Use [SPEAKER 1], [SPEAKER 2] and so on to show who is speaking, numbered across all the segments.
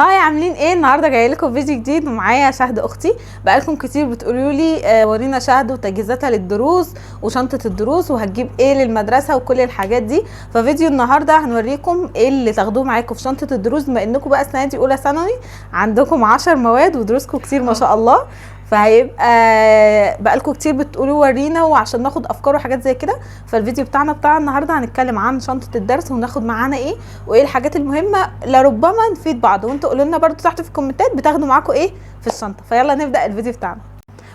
[SPEAKER 1] هاي، عاملين ايه؟ النهارده جاي لكم فيديو جديد ومعايا شهد اختي. بقالكم كتير بتقولوا لي ورينا شهد وتجهيزاتها للدروس وشنطه الدروس وهتجيب ايه للمدرسه وكل الحاجات دي. ففيديو النهارده هنوريكم ايه اللي تاخدوه معاكم في شنطه الدروس، بما انكم بقى السنه دي اولى ثانوي، عندكم 10 مواد ودروسكم كتير ما شاء الله. فهيبقى بقالكم كتير بتقولوا ورينا وعشان ناخد افكار وحاجات زي كده. فالفيديو بتاع النهارده هنتكلم عن شنطه الدرس وناخد معانا ايه وايه الحاجات المهمه لربما نفيد بعض، وانتوا قولوا لنا برده تحت في الكومنتات بتاخدوا معاكم ايه في الشنطه. فيلا نبدا الفيديو بتاعنا.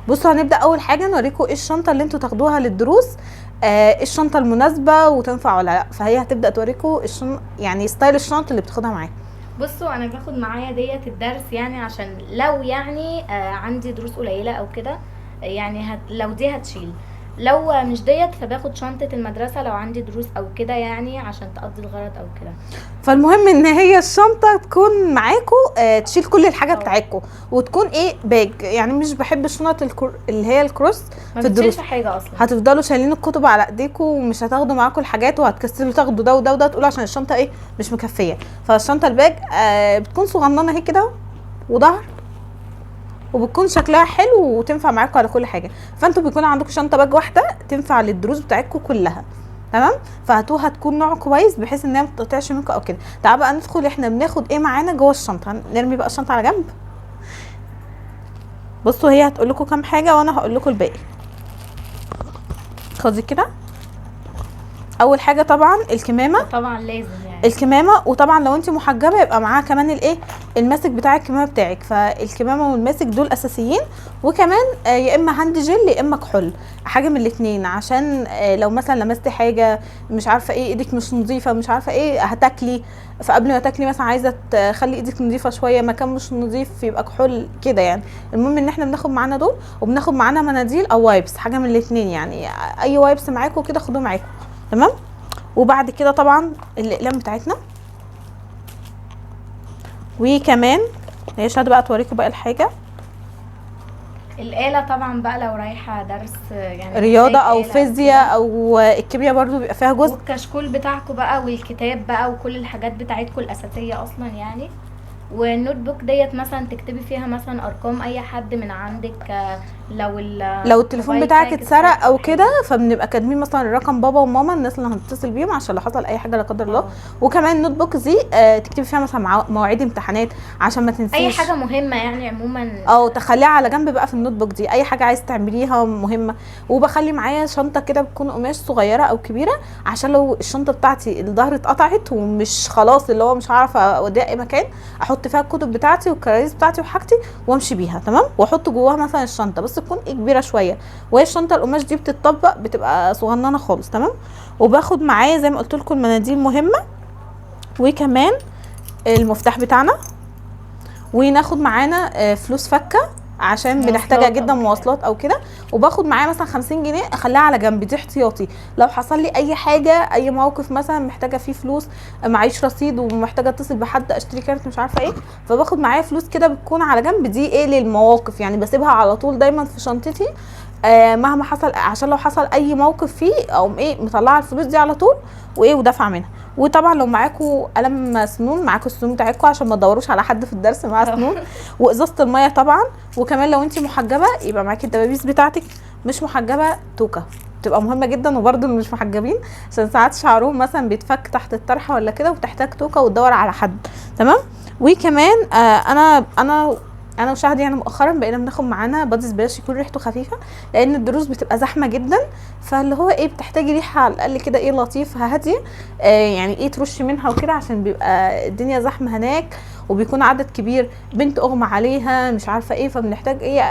[SPEAKER 1] بصوا، هنبدا اول حاجه نوريكم ايه الشنطه اللي انتوا تاخدوها للدروس، ايه الشنطه المناسبه وتنفع ولا لا. فهي هتبدا توريكم يعني ستايل الشنطه اللي بتاخدها معاك.
[SPEAKER 2] بصوا، انا باخد معايا ديت الدرس يعني عشان لو يعني عندي دروس قليله او كده، يعني لو دي هتشيل. لو مش ديت فباخد شنطه المدرسه لو عندي دروس او كده، يعني عشان تقضي الغرض او كده.
[SPEAKER 1] فالمهم ان هي الشنطه تكون معاكم تشيل كل الحاجه بتاعتكم، وتكون ايه باج. يعني مش بحب الشنط اللي هي الكروس في الدروس،
[SPEAKER 2] حاجه اصلا
[SPEAKER 1] هتفضلوا شايلين الكتب على ايديكم ومش هتاخدوا معاكم الحاجات، وهتكسلوا تاخدوا ده وده وده، تقولوا عشان الشنطه ايه مش مكفيه. فالشنطه الباج بتكون صغننه اهي كده وظهر، وبتكون شكلها حلو وتنفع معاكم على كل حاجه. فانتوا بيكون عندكم شنطه باج واحده تنفع للدروس بتاعتكم كلها، تمام. فهاتوها تكون نوع كويس بحيث انها ما تقطعش منكم او كده. تعالوا بقى ندخل احنا بناخد ايه معانا جوه الشنطه. نرمي بقى الشنطه على جنب. بصوا، هي هتقول لكم كام حاجه وانا هقول لكم الباقي. خدي كده. اول حاجه طبعا الكمامه،
[SPEAKER 2] طبعا لازم يعني
[SPEAKER 1] الكمامه. وطبعا لو انت محجبه يبقى معاها كمان الايه الماسك بتاع الكمامه بتاعك. فالكمامه والماسك دول اساسيين، وكمان يا اما هاند جل يا اما كحول، حاجه من الاثنين، عشان لو مثلا لمستي حاجه مش عارفه ايه، ايدك مش نظيفه مش عارفه ايه هتاكلي، فقبل ما تاكلي مثلا عايزه تخلي ايدك نظيفه شويه، مكان مش نظيف يبقى كحول كده يعني. المهم ان احنا بناخد معانا دول، وبناخد معانا مناديل او وايبس، حاجه من الاثنين يعني. اي وايبس معاكم كده خدوه معاكم، تمام. وبعد كده طبعا الاقلام بتاعتنا، وكمان هي شهد بقى توريكم بقى الحاجه.
[SPEAKER 2] الآلة طبعا بقى لو رايحه درس يعني
[SPEAKER 1] رياضه او فيزياء او الكيمياء برضو بيبقى فيها جزء،
[SPEAKER 2] والكشكول بتاعكم بقى والكتاب بقى وكل الحاجات بتاعتكم الاساسيه اصلا يعني. والنوت بوك ديت مثلا تكتبي فيها مثلا ارقام اي حد من عندك،
[SPEAKER 1] لو التليفون بتاعك اتسرق او كده فبنبقى كاتبين مثلا رقم بابا وماما، الناس اللي هنتصل بيهم عشان لو حصل اي حاجه لا قدر الله. وكمان النوت بوك دي تكتبي فيها مثلا مواعيد امتحانات عشان ما تنسيش
[SPEAKER 2] اي حاجه مهمه يعني عموما،
[SPEAKER 1] او تخليها على جنب بقى في النوت بوك دي، اي حاجه عايز تعمليها مهمه. وبخلي معايا شنطه كده بتكون قماش صغيره او كبيره، عشان لو الشنطه بتاعتي الظهر اتقطعت ومش خلاص اللي هو مش هعرف اوديها اي مكان، احط فيها الكتب بتاعتي والكراريس بتاعتي وحاجتي وامشي بيها، تمام. واحط جواها مثلا الشنطه بس تكون كبيره شويه، وهي الشنطه القماش دي بتتطبق بتبقى صغننه خالص، تمام. وباخد معايا زي ما قلت لكم المناديل مهمه، وكمان المفتاح بتاعنا، وناخد معانا فلوس فكه عشان بنحتاجها جدا مواصلات او كده. وباخد معايا مثلا 50 جنيه اخليها على جنب، دي احتياطي لو حصل لي اي حاجه، اي موقف مثلا محتاجه فيه فلوس، معيش رصيد ومحتاجه اتصل بحد اشتري كارت مش عارفه ايه، فباخد معايا فلوس كده بتكون على جنب، دي ايه للمواقف يعني. بسيبها على طول دايما في شنطتي مهما حصل، عشان لو حصل اي موقف فيه او ايه مطلعه الفلوس دي على طول وايه ودافعه منها. وطبعا لو معاكم قلم سنون، معاكم السنون بتاعتكم عشان ما تدوروش على حد في الدرس معاه سنون. وازازه الميه طبعا. وكمان لو انت محجبه يبقى معاكي الدبابيس بتاعتك، مش محجبه توكه بتبقى مهمه جدا. وبرده مش محجبين عشان ساعات شعرهم مثلا بيتفك تحت الطرحه ولا كده وتحتاج توكه وتدور على حد، تمام. وكمان انا وشهد يعني مؤخرا بقينا بناخد معانا بادي سبلاش يكون ريحته خفيفه، لان الدروس بتبقى زحمه جدا، فاللي هو ايه بتحتاجي ريحه على الاقل كده ايه لطيفه هاديه، يعني ايه ترشي منها وكده، عشان بيبقى الدنيا زحمه هناك وبيكون عدد كبير، بنت اغمى عليها مش عارفه ايه، فبنحتاج ايه.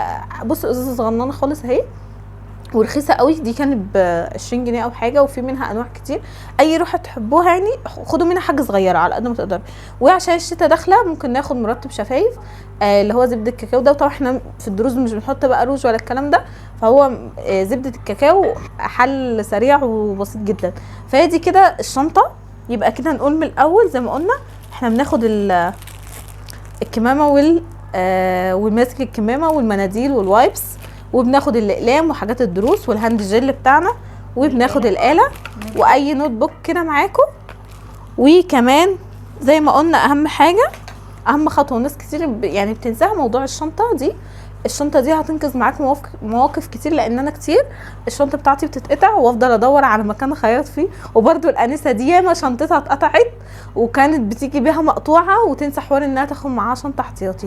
[SPEAKER 1] بصوا ازازه صغننه خالص اهي ورخيصه قوي، دي كانت ب 20 جنيه او حاجه، وفي منها انواع كتير. اي روحه تحبوها يعني خدوا منها حاجه صغيره على قد ما تقدروا. وعشان الشتاء داخله ممكن ناخد مرطب شفايف اللي هو زبده الكاكاو ده. وطبعا احنا في الدروس مش بنحط بقى روج ولا الكلام ده، فهو زبده الكاكاو حل سريع وبسيط جدا. فهي دي كده الشنطه. يبقى كده نقول من الاول زي ما قلنا احنا بناخد الكمامه والماسك الكمامه والمناديل والوايبس، وبناخد الاقلام وحاجات الدروس والهاند جل بتاعنا، وبناخد الآلة واي نوت بوك كده معاكم. وكمان زي ما قلنا اهم حاجة اهم خطوه ناس كتير يعني بتنساها موضوع الشنطه دي. الشنطه دي هتنقذ معاك مواقف كتير، لان انا كتير الشنطه بتاعتي بتتقطع وافضل ادور على مكان اخيط فيه. وبرده الانسه دي ياما شنطتها اتقطعت وكانت بتيجي بيها مقطوعه وتنسى حوار انها تاخد معاها شنطه احتياطي.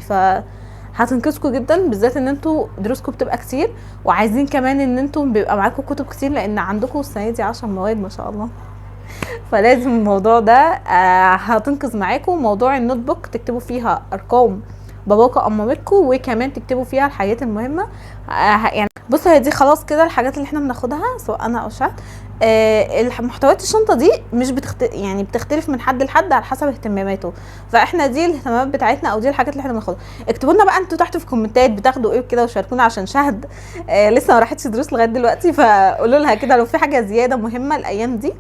[SPEAKER 1] هتنقذكم جدا، بالذات ان انتوا دروسكم بتبقى كتير وعايزين كمان ان انتوا بيبقى معاكم كتب كتير، لان عندكم السنه دي 10 مواد ما شاء الله. فلازم الموضوع ده هتنقذ معاكم موضوع النوت بوك تكتبوا فيها ارقام باباكم او مامتكم، وكمان تكتبوا فيها الحاجات المهمه. يعني بصوا هي دي خلاص كده الحاجات اللي احنا بناخدها سواء انا او شهد. محتويات الشنطه دي مش يعني بتختلف من حد لحد على حسب اهتماماته، فاحنا دي الاهتمامات بتاعتنا او دي الحاجات اللي احنا بناخدها. اكتبوا لنا بقى انتوا تحت في الكومنتات بتاخدوا ايه كده وشاركونا، عشان شهد لسه ما راحتش دروس لغايه دلوقتي، فقولوا لها كده لو في حاجه زياده مهمه الايام دي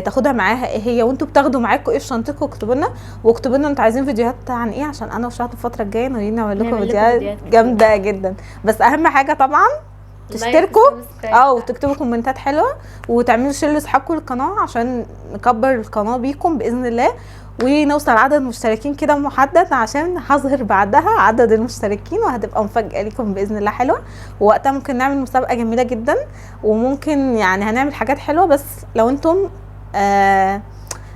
[SPEAKER 1] تاخدها معاها ايه هي، وانتوا بتاخدوا معاكم ايه في شنطتكم. اكتبوا لنا واكتبوا لنا انتوا عايزين فيديوهات عن ايه، عشان انا وشهد الفتره الجايه ناويين نعمل لكم فيديوهات جامده جدا. بس اهم حاجه طبعا تشتركوا وتكتبوا كومنتات حلوه وتعملوا شير لاصحابكم للقناه عشان نكبر القناه بيكم باذن الله، ونوصل عدد مشتركين كده محدد عشان هظهر بعدها عدد المشتركين، وهتبقى مفاجاه ليكم باذن الله حلوه. ووقتها ممكن نعمل مسابقه جميله جدا، وممكن يعني هنعمل حاجات حلوه، بس لو انتم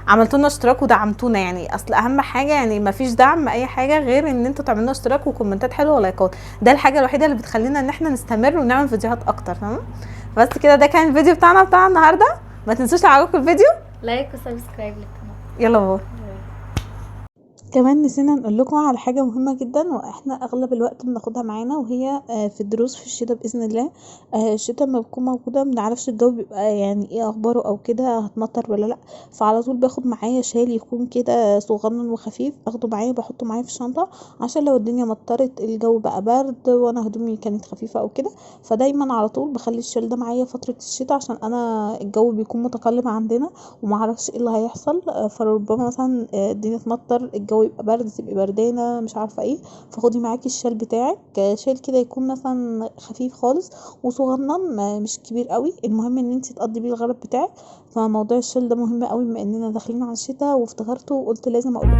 [SPEAKER 1] عملتوا لنا اشتراك ودعمتونا. يعني اصل اهم حاجه يعني مفيش دعم اي حاجه غير ان انتوا تعملوا لنا اشتراك وكومنتات حلوه ولايكات، ده الحاجه الوحيده اللي بتخلينا ان احنا نستمر ونعمل فيديوهات اكتر. تمام، بس كده ده كان الفيديو بتاع النهارده. ما تنسوش لو عجبكم الفيديو
[SPEAKER 2] لايك وسبسكرايب للقناه.
[SPEAKER 1] يلا باي. كمان نسينا نقول لكم على حاجه مهمه جدا واحنا اغلب الوقت بناخدها معانا، وهي في الدروس في الشتاء باذن الله. الشتاء لما بتكون موجوده بنعرفش الجو بيبقى يعني ايه اخباره او كده، هتمطر ولا لا، فعلى طول باخد معايا شال يكون كده صغنن وخفيف، اخده معايا بحطه معايا في الشنطه عشان لو الدنيا مطرت الجو بقى برد وانا هدومي كانت خفيفه او كده. فدايما على طول بخلي الشال ده معايا فتره الشتاء، عشان انا الجو بيكون متقلب عندنا ومعرفش ايه اللي هيحصل، فربما مثلا الدنيا تمطر الجو يبقى برد تبقي بردانه مش عارفه ايه، فخدي معاكي الشال بتاعك، شال كده يكون مثلا خفيف خالص وصغنن مش كبير قوي، المهم ان انت تقضي بيه الغرض بتاعك. فموضوع الشال ده مهم قوي بما اننا داخلين على الشتاء وافتكرته وقلت لازم اقوله.